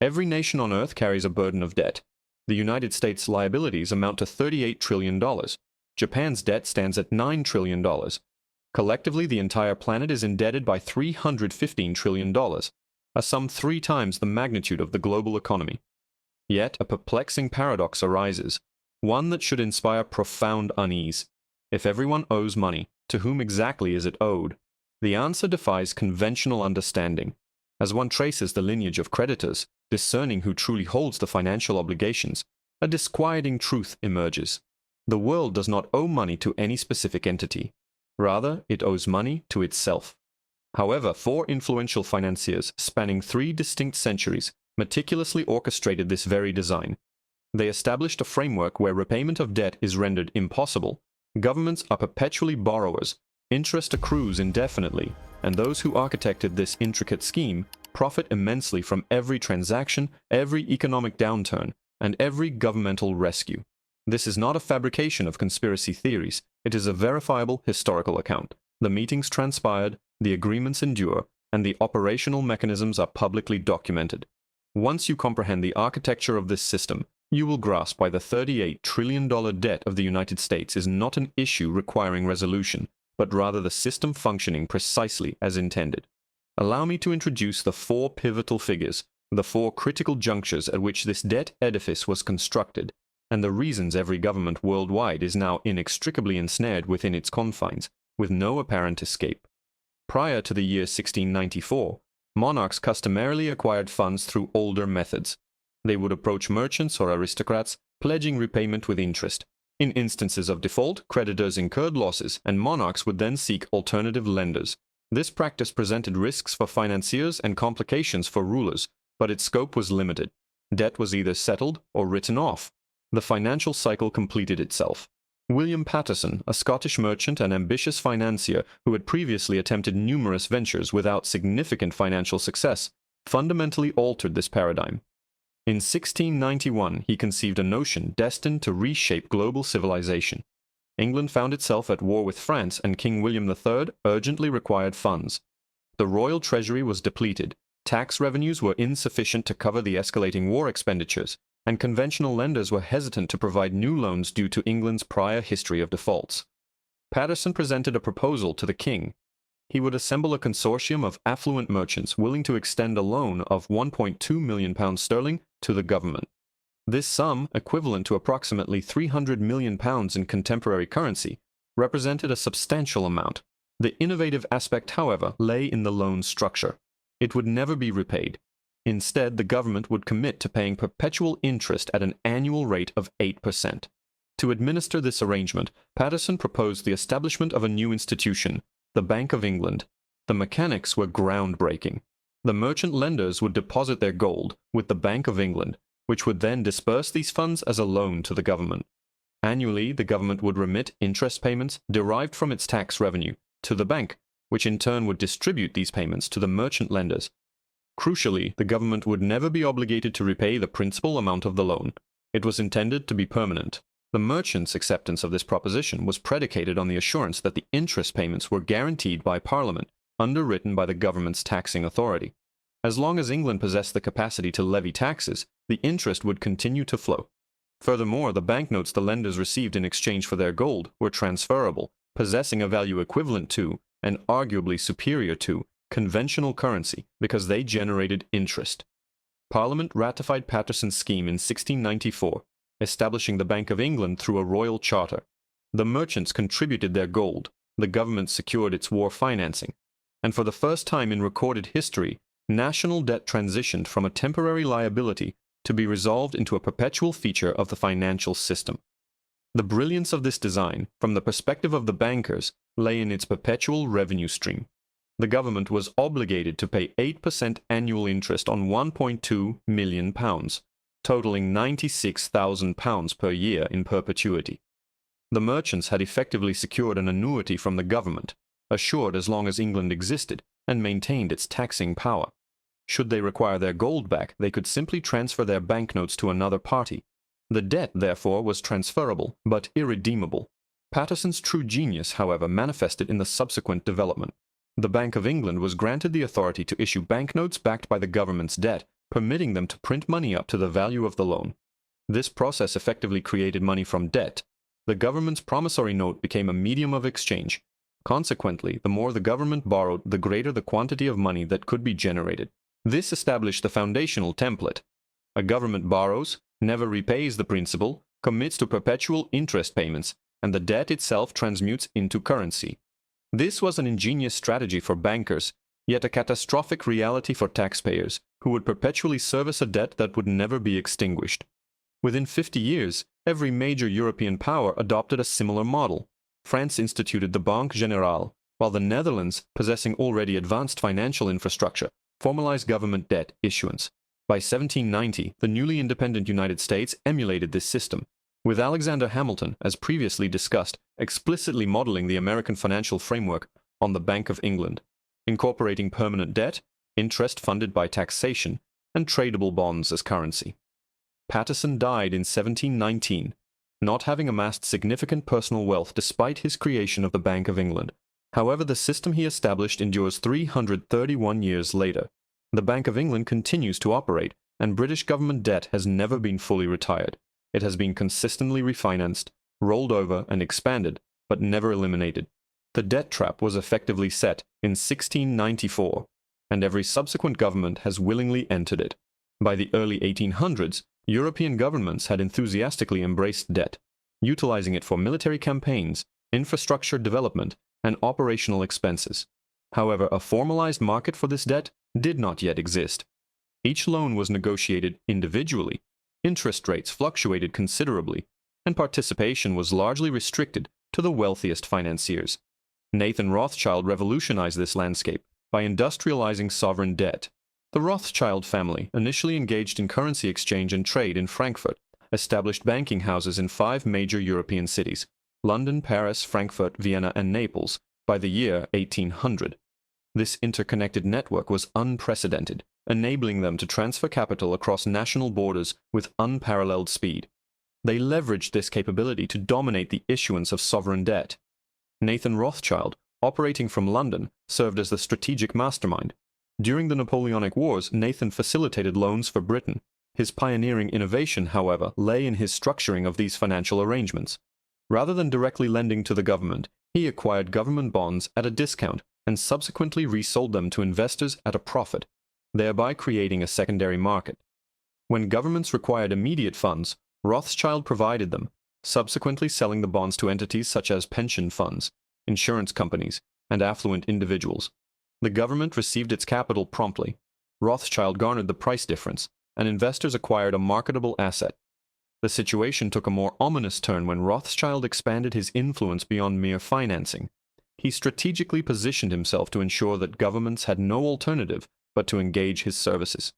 Every nation on Earth carries a burden of debt. The United States' liabilities amount to $38 trillion. Japan's debt stands at $9 trillion. Collectively, the entire planet is indebted by $315 trillion, a sum 3 times the magnitude of the global economy. Yet a perplexing paradox arises, one that should inspire profound unease. If everyone owes money, to whom exactly is it owed? The answer defies conventional understanding. As one traces the lineage of creditors, discerning who truly holds the financial obligations, a disquieting truth emerges. The world does not owe money to any specific entity. Rather, it owes money to itself. However, 4 influential financiers spanning 3 distinct centuries meticulously orchestrated this very design. They established a framework where repayment of debt is rendered impossible, governments are perpetually borrowers, interest accrues indefinitely, and those who architected this intricate scheme profit immensely from every transaction, every economic downturn, and every governmental rescue. This is not a fabrication of conspiracy theories, it is a verifiable historical account. The meetings transpired, the agreements endure, and the operational mechanisms are publicly documented. Once you comprehend the architecture of this system, you will grasp why the $38 trillion debt of the United States is not an issue requiring resolution, but rather the system functioning precisely as intended. Allow me to introduce the 4 pivotal figures, the 4 critical junctures at which this debt edifice was constructed, and the reasons every government worldwide is now inextricably ensnared within its confines, with no apparent escape. Prior to the year 1694, monarchs customarily acquired funds through older methods. They would approach merchants or aristocrats, pledging repayment with interest. In instances of default, creditors incurred losses, and monarchs would then seek alternative lenders. This practice presented risks for financiers and complications for rulers, but its scope was limited. Debt was either settled or written off. The financial cycle completed itself. William Paterson, a Scottish merchant and ambitious financier who had previously attempted numerous ventures without significant financial success, fundamentally altered this paradigm. In 1691, he conceived a notion destined to reshape global civilization. England found itself at war with France, and King William III urgently required funds. The royal treasury was depleted, tax revenues were insufficient to cover the escalating war expenditures, and conventional lenders were hesitant to provide new loans due to England's prior history of defaults. Paterson presented a proposal to the king. He would assemble a consortium of affluent merchants willing to extend a loan of £1.2 million to the government. This sum, equivalent to approximately £300 million in contemporary currency, represented a substantial amount. The innovative aspect, however, lay in the loan structure. It would never be repaid. Instead, the government would commit to paying perpetual interest at an annual rate of 8%. To administer this arrangement, Paterson proposed the establishment of a new institution, the Bank of England. The mechanics were groundbreaking. The merchant lenders would deposit their gold with the Bank of England, which would then disperse these funds as a loan to the government. Annually, the government would remit interest payments derived from its tax revenue to the bank, which in turn would distribute these payments to the merchant lenders. Crucially, the government would never be obligated to repay the principal amount of the loan. It was intended to be permanent. The merchants' acceptance of this proposition was predicated on the assurance that the interest payments were guaranteed by Parliament, underwritten by the government's taxing authority. As long as England possessed the capacity to levy taxes, the interest would continue to flow. Furthermore, the banknotes the lenders received in exchange for their gold were transferable, possessing a value equivalent to, and arguably superior to, conventional currency because they generated interest. Parliament ratified Paterson's scheme in 1694, establishing the Bank of England through a royal charter. The merchants contributed their gold, the government secured its war financing, and for the first time in recorded history, national debt transitioned from a temporary liability to be resolved into a perpetual feature of the financial system. The brilliance of this design, from the perspective of the bankers, lay in its perpetual revenue stream. The government was obligated to pay 8% annual interest on £1.2 million, totaling £96,000 per year in perpetuity. The merchants had effectively secured an annuity from the government, assured as long as England existed, and maintained its taxing power. Should they require their gold back, they could simply transfer their banknotes to another party. The debt, therefore, was transferable, but irredeemable. Paterson's true genius, however, manifested in the subsequent development. The Bank of England was granted the authority to issue banknotes backed by the government's debt, permitting them to print money up to the value of the loan. This process effectively created money from debt. The government's promissory note became a medium of exchange. Consequently, the more the government borrowed, the greater the quantity of money that could be generated. This established the foundational template. A government borrows, never repays the principal, commits to perpetual interest payments, and the debt itself transmutes into currency. This was an ingenious strategy for bankers, yet a catastrophic reality for taxpayers, who would perpetually service a debt that would never be extinguished. Within 50 years, every major European power adopted a similar model. France instituted the Banque Générale, while the Netherlands, possessing already advanced financial infrastructure, formalized government debt issuance. By 1790, the newly independent United States emulated this system, with Alexander Hamilton, as previously discussed, explicitly modeling the American financial framework on the Bank of England, incorporating permanent debt, interest funded by taxation, and tradable bonds as currency. Paterson died in 1719, not having amassed significant personal wealth despite his creation of the Bank of England. However, the system he established endures 331 years later. The Bank of England continues to operate, and British government debt has never been fully retired. It has been consistently refinanced, rolled over, and expanded, but never eliminated. The debt trap was effectively set in 1694, and every subsequent government has willingly entered it. By the early 1800s, European governments had enthusiastically embraced debt, utilizing it for military campaigns, infrastructure development, and operational expenses. However, a formalized market for this debt did not yet exist. Each loan was negotiated individually, interest rates fluctuated considerably, and participation was largely restricted to the wealthiest financiers. Nathan Rothschild revolutionized this landscape by industrializing sovereign debt. The Rothschild family, initially engaged in currency exchange and trade in Frankfurt, established banking houses in 5 major European cities: London, Paris, Frankfurt, Vienna, and Naples, by the year 1800. This interconnected network was unprecedented, enabling them to transfer capital across national borders with unparalleled speed. They leveraged this capability to dominate the issuance of sovereign debt. Nathan Rothschild, operating from London, served as the strategic mastermind. During the Napoleonic Wars, Nathan facilitated loans for Britain. His pioneering innovation, however, lay in his structuring of these financial arrangements. Rather than directly lending to the government, he acquired government bonds at a discount and subsequently resold them to investors at a profit, thereby creating a secondary market. When governments required immediate funds, Rothschild provided them, subsequently selling the bonds to entities such as pension funds, insurance companies, and affluent individuals. The government received its capital promptly. Rothschild garnered the price difference, and investors acquired a marketable asset. The situation took a more ominous turn when Rothschild expanded his influence beyond mere financing. He strategically positioned himself to ensure that governments had no alternative but to engage his services.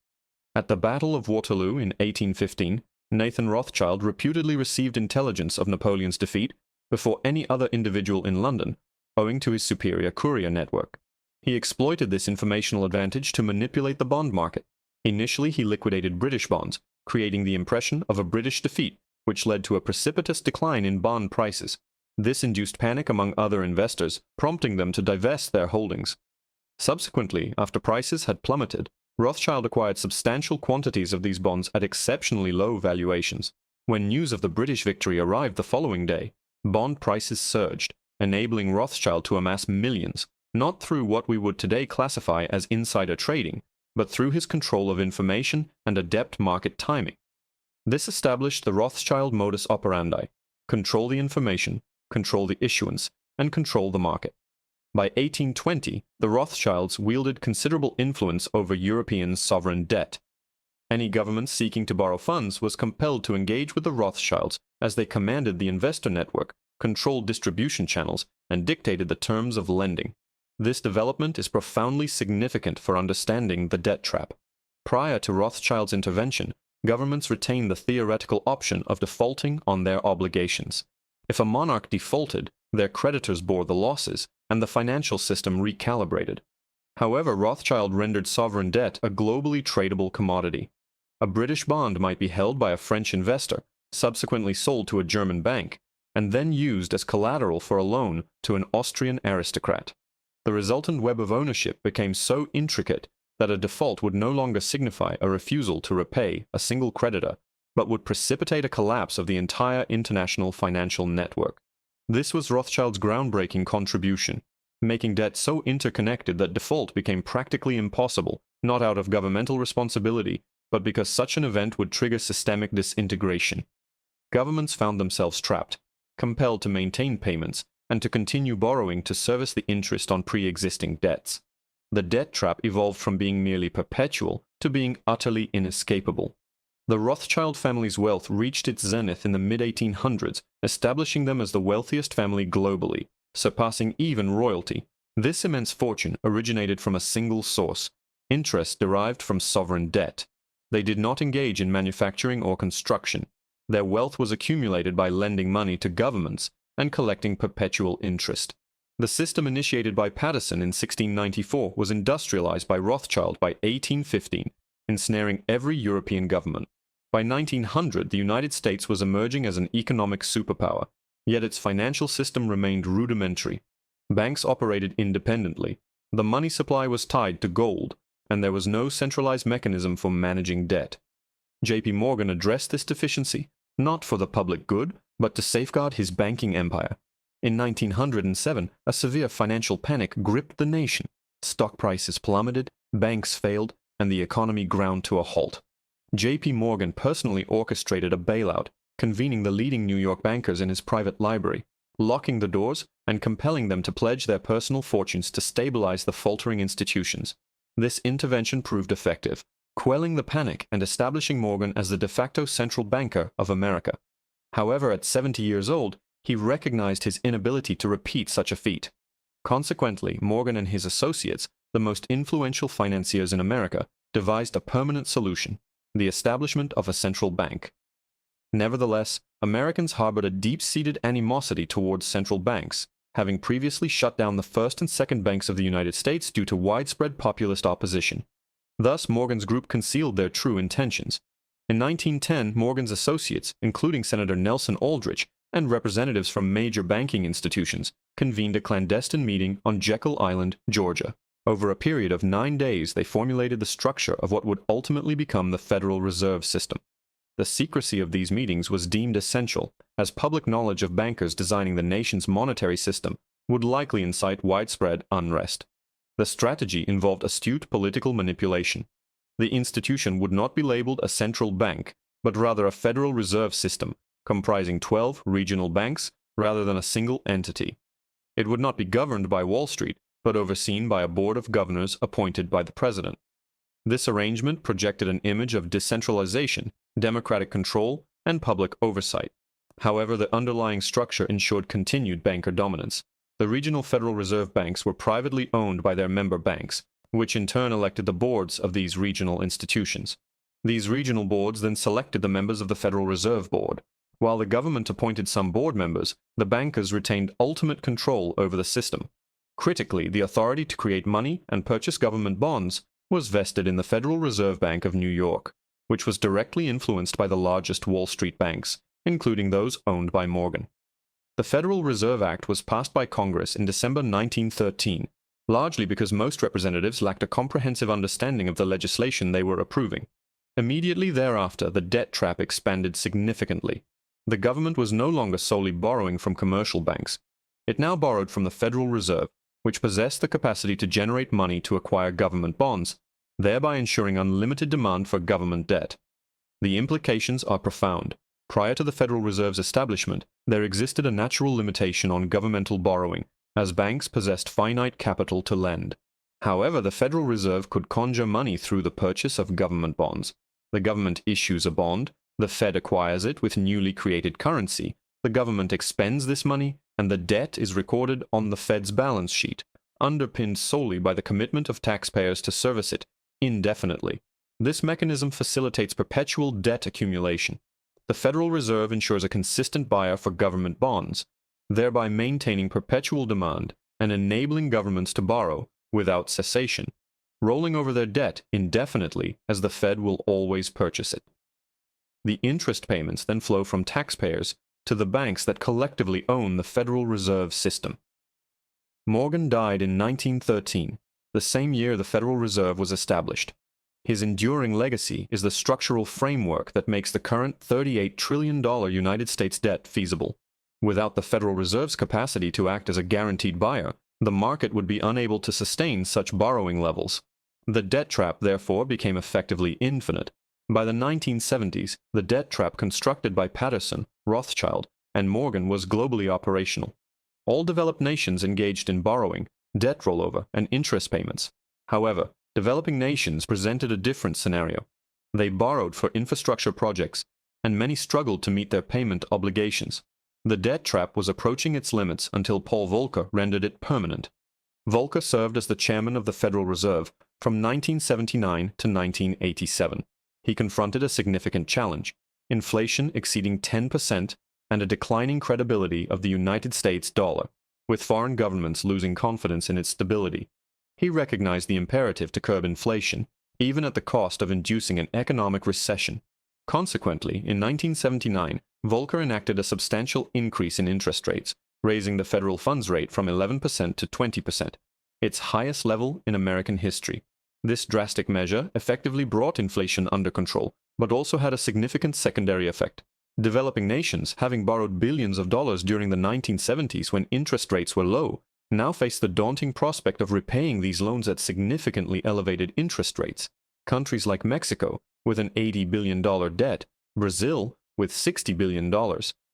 At the Battle of Waterloo in 1815, Nathan Rothschild reputedly received intelligence of Napoleon's defeat before any other individual in London, owing to his superior courier network. He exploited this informational advantage to manipulate the bond market. Initially, he liquidated British bonds, creating the impression of a British defeat, which led to a precipitous decline in bond prices. This induced panic among other investors, prompting them to divest their holdings. Subsequently, after prices had plummeted, Rothschild acquired substantial quantities of these bonds at exceptionally low valuations. When news of the British victory arrived the following day, bond prices surged, enabling Rothschild to amass millions, not through what we would today classify as insider trading, but through his control of information and adept market timing. This established the Rothschild modus operandi: control the information, control the issuance, and control the market. By 1820, the Rothschilds wielded considerable influence over European sovereign debt. Any government seeking to borrow funds was compelled to engage with the Rothschilds, as they commanded the investor network, controlled distribution channels, and dictated the terms of lending. This development is profoundly significant for understanding the debt trap. Prior to Rothschild's intervention, governments retained the theoretical option of defaulting on their obligations. If a monarch defaulted, their creditors bore the losses, and the financial system recalibrated. However, Rothschild rendered sovereign debt a globally tradable commodity. A British bond might be held by a French investor, subsequently sold to a German bank, and then used as collateral for a loan to an Austrian aristocrat. The resultant web of ownership became so intricate that a default would no longer signify a refusal to repay a single creditor, but would precipitate a collapse of the entire international financial network. This was Rothschild's groundbreaking contribution, making debt so interconnected that default became practically impossible, not out of governmental responsibility, but because such an event would trigger systemic disintegration. Governments found themselves trapped, compelled to maintain payments, and to continue borrowing to service the interest on pre-existing debts. The debt trap evolved from being merely perpetual to being utterly inescapable. The Rothschild family's wealth reached its zenith in the mid-1800s, establishing them as the wealthiest family globally, surpassing even royalty. This immense fortune originated from a single source: interest derived from sovereign debt. They did not engage in manufacturing or construction. Their wealth was accumulated by lending money to governments and collecting perpetual interest. The system initiated by Paterson in 1694 was industrialized by Rothschild by 1815, ensnaring every European government. By 1900, the United States was emerging as an economic superpower, yet its financial system remained rudimentary. Banks operated independently. The money supply was tied to gold, and there was no centralized mechanism for managing debt. J.P. Morgan addressed this deficiency, not for the public good, but to safeguard his banking empire. In 1907, a severe financial panic gripped the nation. Stock prices plummeted, banks failed, and the economy ground to a halt. J.P. Morgan personally orchestrated a bailout, convening the leading New York bankers in his private library, locking the doors, and compelling them to pledge their personal fortunes to stabilize the faltering institutions. This intervention proved effective, quelling the panic and establishing Morgan as the de facto central banker of America. However, at 70 years old, he recognized his inability to repeat such a feat. Consequently, Morgan and his associates, the most influential financiers in America, devised a permanent solution: the establishment of a central bank. Nevertheless, Americans harbored a deep-seated animosity towards central banks, having previously shut down the first and second banks of the United States due to widespread populist opposition. Thus, Morgan's group concealed their true intentions. In 1910, Morgan's associates, including Senator Nelson Aldrich and representatives from major banking institutions, convened a clandestine meeting on Jekyll Island, Georgia. Over a period of 9 days, they formulated the structure of what would ultimately become the Federal Reserve System. The secrecy of these meetings was deemed essential, as public knowledge of bankers designing the nation's monetary system would likely incite widespread unrest. The strategy involved astute political manipulation. The institution would not be labeled a central bank, but rather a Federal Reserve System, comprising 12 regional banks rather than a single entity. It would not be governed by Wall Street, but overseen by a board of governors appointed by the president. This arrangement projected an image of decentralization, democratic control, and public oversight. However, the underlying structure ensured continued banker dominance. The regional Federal Reserve banks were privately owned by their member banks, which in turn elected the boards of these regional institutions. These regional boards then selected the members of the Federal Reserve Board. While the government appointed some board members, the bankers retained ultimate control over the system. Critically, the authority to create money and purchase government bonds was vested in the Federal Reserve Bank of New York, which was directly influenced by the largest Wall Street banks, including those owned by Morgan. The Federal Reserve Act was passed by Congress in December 1913, largely because most representatives lacked a comprehensive understanding of the legislation they were approving. Immediately thereafter, the debt trap expanded significantly. The government was no longer solely borrowing from commercial banks. It now borrowed from the Federal Reserve, which possessed the capacity to generate money to acquire government bonds, thereby ensuring unlimited demand for government debt. The implications are profound. Prior to the Federal Reserve's establishment, there existed a natural limitation on governmental borrowing, as banks possessed finite capital to lend. However, the Federal Reserve could conjure money through the purchase of government bonds. The government issues a bond, the Fed acquires it with newly created currency, the government expends this money, and the debt is recorded on the Fed's balance sheet, underpinned solely by the commitment of taxpayers to service it indefinitely. This mechanism facilitates perpetual debt accumulation. The Federal Reserve ensures a consistent buyer for government bonds, thereby maintaining perpetual demand and enabling governments to borrow without cessation, rolling over their debt indefinitely as the Fed will always purchase it. The interest payments then flow from taxpayers to the banks that collectively own the Federal Reserve System. Morgan died in 1913. The the same year the Federal Reserve was established. His enduring legacy is the structural framework that makes the current $38 trillion United States debt feasible. Without the Federal Reserve's capacity to act as a guaranteed buyer, the market would be unable to sustain such borrowing levels. The debt trap, therefore, became effectively infinite. By the 1970s, the debt trap constructed by Patterson, Rothschild, and Morgan was globally operational. All developed nations engaged in borrowing, debt rollover, and interest payments. However, developing nations presented a different scenario. They borrowed for infrastructure projects, and many struggled to meet their payment obligations. The debt trap was approaching its limits until Paul Volcker rendered it permanent. Volcker served as the chairman of the Federal Reserve from 1979 to 1987. He confronted a significant challenge: inflation exceeding 10% and a declining credibility of the United States dollar, with foreign governments losing confidence in its stability. He recognized the imperative to curb inflation, even at the cost of inducing an economic recession. Consequently, in 1979, Volcker enacted a substantial increase in interest rates, raising the federal funds rate from 11% to 20%, its highest level in American history. This drastic measure effectively brought inflation under control, but also had a significant secondary effect. Developing nations, having borrowed billions of dollars during the 1970s when interest rates were low, now faced the daunting prospect of repaying these loans at significantly elevated interest rates. Countries like Mexico, with an $80 billion debt, Brazil, with $60 billion,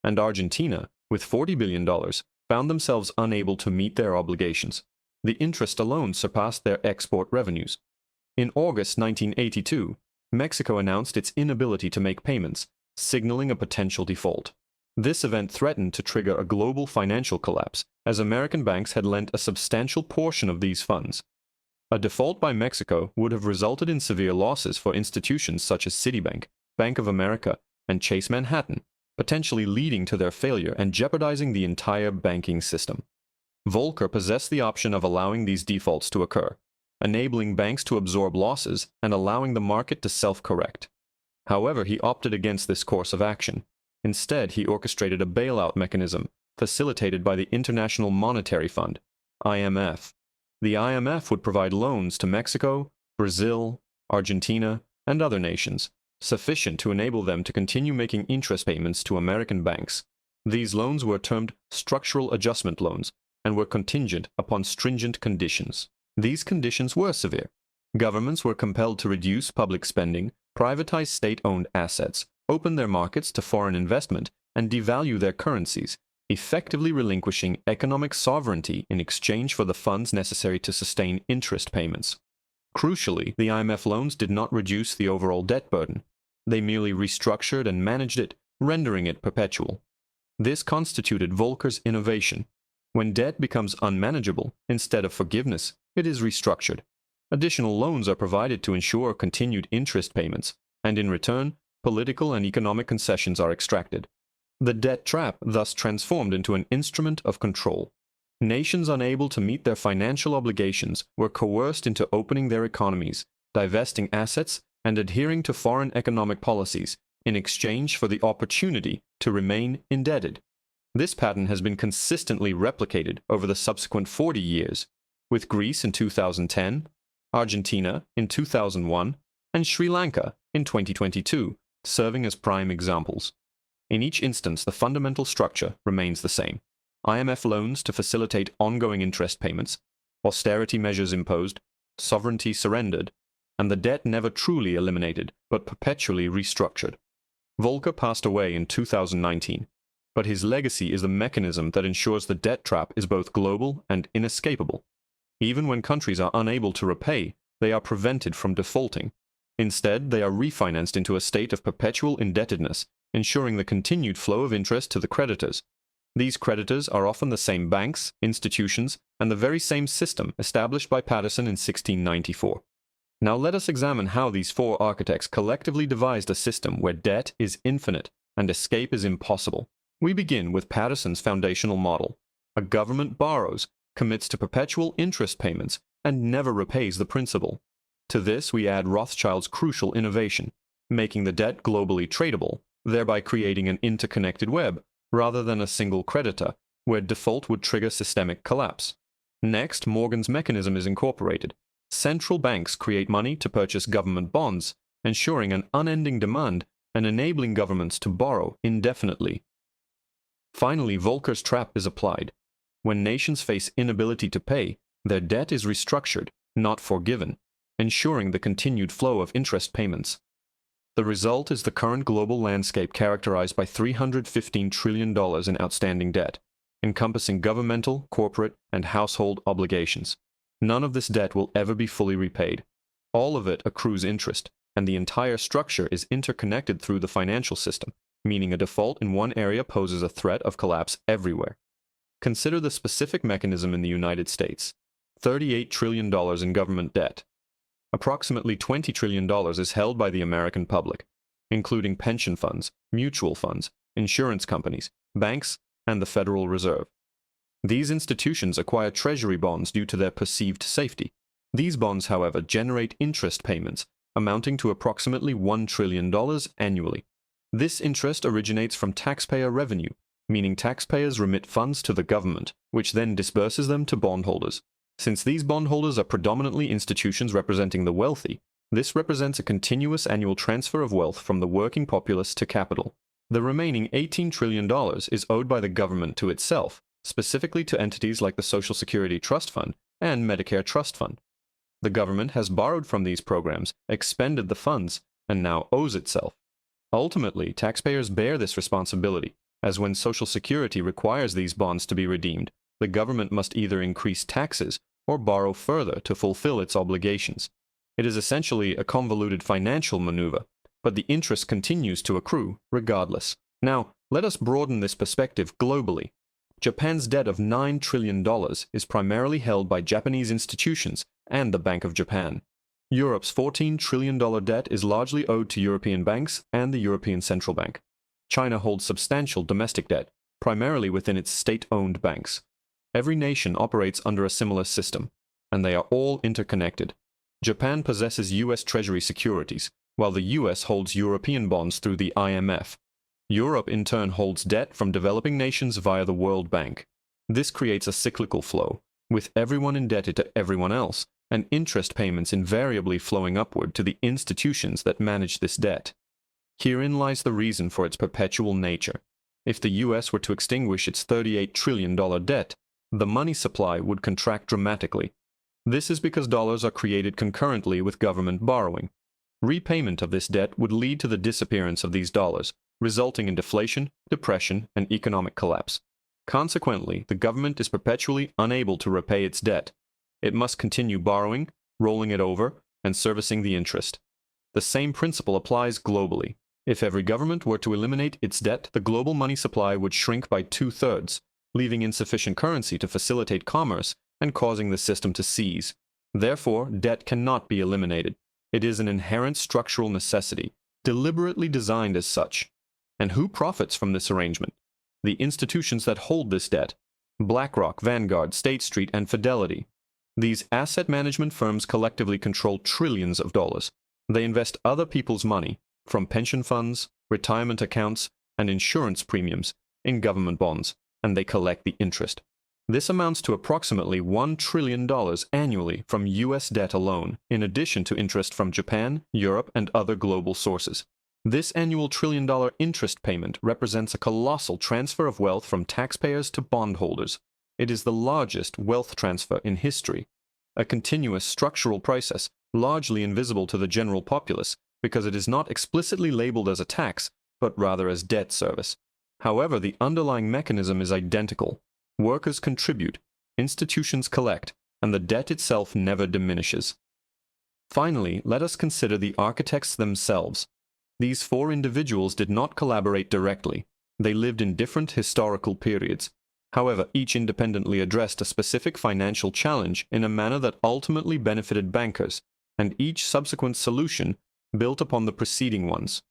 and Argentina, with $40 billion, found themselves unable to meet their obligations. The interest alone surpassed their export revenues. In August 1982, Mexico announced its inability to make payments, signaling a potential default. This event threatened to trigger a global financial collapse, as American banks had lent a substantial portion of these funds. A default by Mexico would have resulted in severe losses for institutions such as Citibank, Bank of America, and Chase Manhattan, potentially leading to their failure and jeopardizing the entire banking system. Volcker possessed the option of allowing these defaults to occur, enabling banks to absorb losses and allowing the market to self-correct. However, he opted against this course of action. Instead, he orchestrated a bailout mechanism facilitated by the International Monetary Fund, IMF. The IMF would provide loans to Mexico, Brazil, Argentina, and other nations, sufficient to enable them to continue making interest payments to American banks. These loans were termed structural adjustment loans and were contingent upon stringent conditions. These conditions were severe. Governments were compelled to reduce public spending, privatize state-owned assets, open their markets to foreign investment, and devalue their currencies, effectively relinquishing economic sovereignty in exchange for the funds necessary to sustain interest payments. Crucially, the IMF loans did not reduce the overall debt burden. They merely restructured and managed it, rendering it perpetual. This constituted Volcker's innovation. When debt becomes unmanageable, instead of forgiveness, it is restructured. Additional loans are provided to ensure continued interest payments, and in return, political and economic concessions are extracted. The debt trap thus transformed into an instrument of control. Nations unable to meet their financial obligations were coerced into opening their economies, divesting assets, and adhering to foreign economic policies in exchange for the opportunity to remain indebted. This pattern has been consistently replicated over the subsequent 40 years, with Greece in 2010, Argentina in 2001, and Sri Lanka in 2022, serving as prime examples. In each instance, the fundamental structure remains the same: IMF loans to facilitate ongoing interest payments, austerity measures imposed, sovereignty surrendered, and the debt never truly eliminated, but perpetually restructured. Volcker passed away in 2019, but his legacy is the mechanism that ensures the debt trap is both global and inescapable. Even when countries are unable to repay, they are prevented from defaulting. Instead, they are refinanced into a state of perpetual indebtedness, ensuring the continued flow of interest to the creditors. These creditors are often the same banks, institutions, and the very same system established by Patterson in 1694. Now let us examine how these four architects collectively devised a system where debt is infinite and escape is impossible. We begin with Patterson's foundational model. A government borrows, commits to perpetual interest payments, and never repays the principal. To this we add Rothschild's crucial innovation, making the debt globally tradable, thereby creating an interconnected web, rather than a single creditor, where default would trigger systemic collapse. Next, Morgan's mechanism is incorporated, Central banks create money to purchase government bonds, ensuring an unending demand and enabling governments to borrow indefinitely. Finally, Volcker's trap is applied. When nations face inability to pay, their debt is restructured, not forgiven, ensuring the continued flow of interest payments. The result is the current global landscape characterized by $315 trillion in outstanding debt, encompassing governmental, corporate, and household obligations. None of this debt will ever be fully repaid. All of it accrues interest, and the entire structure is interconnected through the financial system, meaning a default in one area poses a threat of collapse everywhere. Consider the specific mechanism in the United States. $38 trillion in government debt. Approximately $20 trillion is held by the American public, including pension funds, mutual funds, insurance companies, banks, and the Federal Reserve. These institutions acquire treasury bonds due to their perceived safety. These bonds, however, generate interest payments amounting to approximately $1 trillion annually. This interest originates from taxpayer revenue, meaning taxpayers remit funds to the government, which then disburses them to bondholders. Since these bondholders are predominantly institutions representing the wealthy, this represents a continuous annual transfer of wealth from the working populace to capital. The remaining $18 trillion is owed by the government to itself, specifically to entities like the Social Security Trust Fund and Medicare Trust Fund. The government has borrowed from these programs, expended the funds, and now owes itself. Ultimately, taxpayers bear this responsibility, as when Social Security requires these bonds to be redeemed, the government must either increase taxes or borrow further to fulfill its obligations. It is essentially a convoluted financial maneuver, but the interest continues to accrue regardless. Now, let us broaden this perspective globally. Japan's debt of $9 trillion is primarily held by Japanese institutions and the Bank of Japan. Europe's $14 trillion debt is largely owed to European banks and the European Central Bank. China holds substantial domestic debt, primarily within its state-owned banks. Every nation operates under a similar system, and they are all interconnected. Japan possesses U.S. Treasury securities, while the U.S. holds European bonds through the IMF. Europe, in turn, holds debt from developing nations via the World Bank. This creates a cyclical flow, with everyone indebted to everyone else, and interest payments invariably flowing upward to the institutions that manage this debt. Herein lies the reason for its perpetual nature. If the U.S. were to extinguish its $38 trillion debt, the money supply would contract dramatically. This is because dollars are created concurrently with government borrowing. Repayment of this debt would lead to the disappearance of these dollars, resulting in deflation, depression, and economic collapse. Consequently, the government is perpetually unable to repay its debt. It must continue borrowing, rolling it over, and servicing the interest. The same principle applies globally. If every government were to eliminate its debt, the global money supply would shrink by 2/3, leaving insufficient currency to facilitate commerce and causing the system to seize. Therefore, debt cannot be eliminated. It is an inherent structural necessity, deliberately designed as such. And who profits from this arrangement? The institutions that hold this debt: BlackRock, Vanguard, State Street, and Fidelity. These asset management firms collectively control trillions of dollars. They invest other people's money, from pension funds, retirement accounts, and insurance premiums, in government bonds, and they collect the interest. This amounts to approximately $1 trillion annually from U.S. debt alone, in addition to interest from Japan, Europe, and other global sources. This annual trillion-dollar interest payment represents a colossal transfer of wealth from taxpayers to bondholders. It is the largest wealth transfer in history, a continuous structural process largely invisible to the general populace because it is not explicitly labeled as a tax, but rather as debt service. However, the underlying mechanism is identical. Workers contribute, institutions collect, and the debt itself never diminishes. Finally, let us consider the architects themselves. These four individuals did not collaborate directly. They lived in different historical periods. However, each independently addressed a specific financial challenge in a manner that ultimately benefited bankers, and each subsequent solution built upon the preceding ones.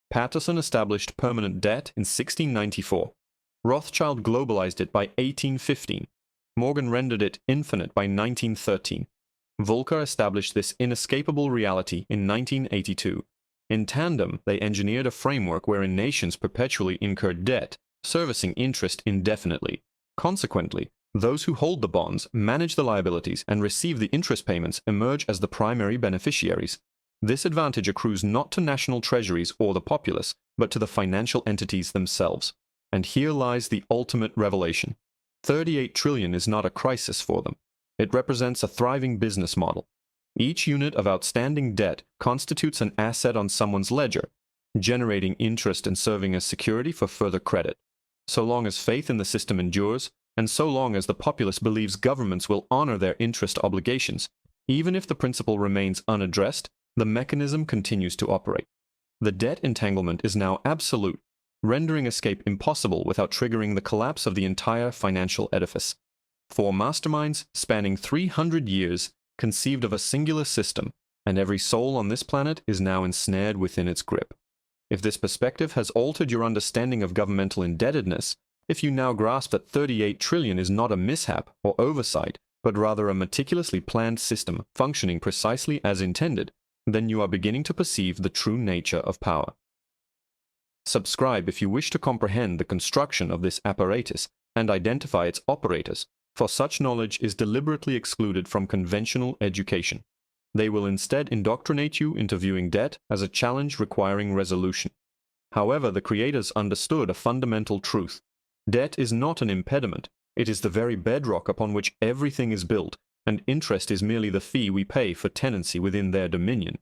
Patterson established permanent debt in 1694. Rothschild globalized it by 1815. Morgan rendered it infinite by 1913. Volcker established this inescapable reality in 1982. In tandem, they engineered a framework wherein nations perpetually incurred debt, servicing interest indefinitely. Consequently, Those who hold the bonds, manage the liabilities, and receive the interest payments emerge as the primary beneficiaries. This advantage accrues not to national treasuries or the populace, but to the financial entities themselves. And here lies the ultimate revelation. 38 trillion is not a crisis for them. It represents a thriving business model. Each unit of outstanding debt constitutes an asset on someone's ledger, generating interest and serving as security for further credit. So long as faith in the system endures, and so long as the populace believes governments will honor their interest obligations, even if the principal remains unaddressed, the mechanism continues to operate. The debt entanglement is now absolute, rendering escape impossible without triggering the collapse of the entire financial edifice. Four masterminds spanning 300 years conceived of a singular system, and every soul on this planet is now ensnared within its grip. If this perspective has altered your understanding of governmental indebtedness, if you now grasp that 38 trillion is not a mishap or oversight, but rather a meticulously planned system functioning precisely as intended, then you are beginning to perceive the true nature of power. Subscribe if you wish to comprehend the construction of this apparatus and identify its operators, for such knowledge is deliberately excluded from conventional education. They will instead indoctrinate you into viewing debt as a challenge requiring resolution. However, the creators understood a fundamental truth. Debt is not an impediment, it is the very bedrock upon which everything is built, and interest is merely the fee we pay for tenancy within their dominion.